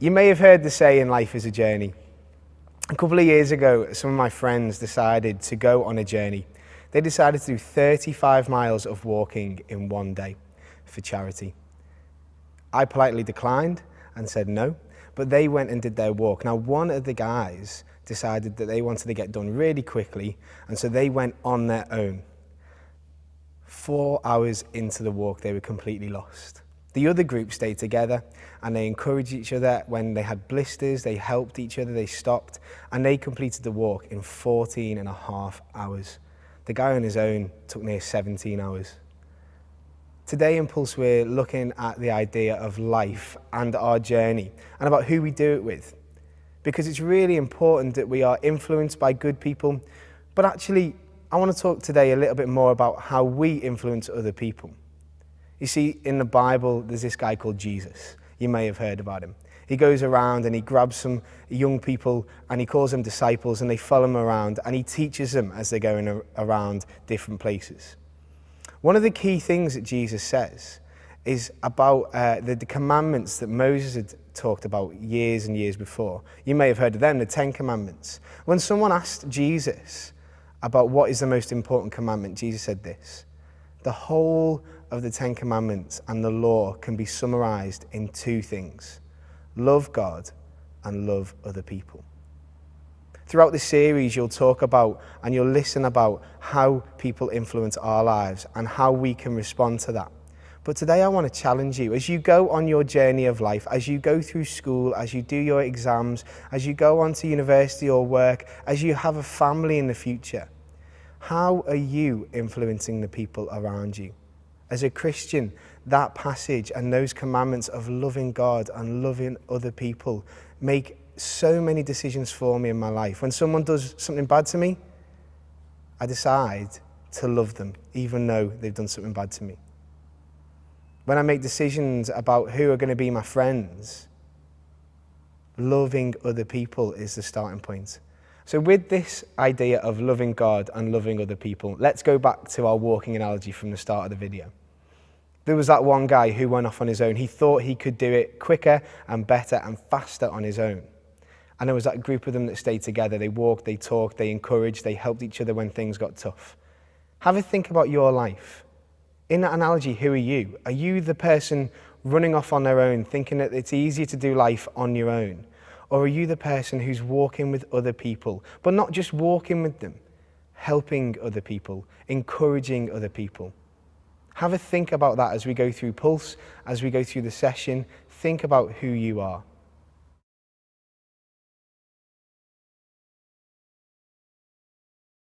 You may have heard the saying, life is a journey. A couple of years ago, some of my friends decided to go on a journey. They decided to do 35 miles of walking in one day for charity. I politely declined and said no, but they went and did their walk. Now, one of the guys decided that they wanted to get done really quickly, and so they went on their own. 4 hours into the walk, they were completely lost. The other group stayed together and they encouraged each other. When they had blisters, they helped each other, they stopped, and they completed the walk in 14 and a half hours. The guy on his own took near 17 hours. Today in Pulse, we're looking at the idea of life and our journey and about who we do it with. Because it's really important that we are influenced by good people, but actually, I want to talk today a little bit more about how we influence other people. You see, in the Bible, there's this guy called Jesus. You may have heard about him. He goes around and he grabs some young people and he calls them disciples, and they follow him around and he teaches them as they're going around different places. One of the key things that Jesus says is about the commandments that Moses had talked about years and years before. You may have heard of them, the 10 Commandments. When someone asked Jesus about what is the most important commandment, Jesus said this: the whole of the 10 Commandments and the law can be summarized in two things: love God and love other people. Throughout this series, you'll talk about and you'll listen about how people influence our lives and how we can respond to that. But today I want to challenge you, as you go on your journey of life, as you go through school, as you do your exams, as you go on to university or work, as you have a family in the future, how are you influencing the people around you? As a Christian, that passage and those commandments of loving God and loving other people make so many decisions for me in my life. When someone does something bad to me, I decide to love them, even though they've done something bad to me. When I make decisions about who are going to be my friends, loving other people is the starting point. So with this idea of loving God and loving other people, let's go back to our walking analogy from the start of the video. There was that one guy who went off on his own. He thought he could do it quicker and better and faster on his own. And there was that group of them that stayed together. They walked, they talked, they encouraged, they helped each other when things got tough. Have a think about your life. In that analogy, who are you? Are you the person running off on their own, thinking that it's easier to do life on your own? Or are you the person who's walking with other people, but not just walking with them, helping other people, encouraging other people? Have a think about that as we go through Pulse, as we go through the session. Think about who you are.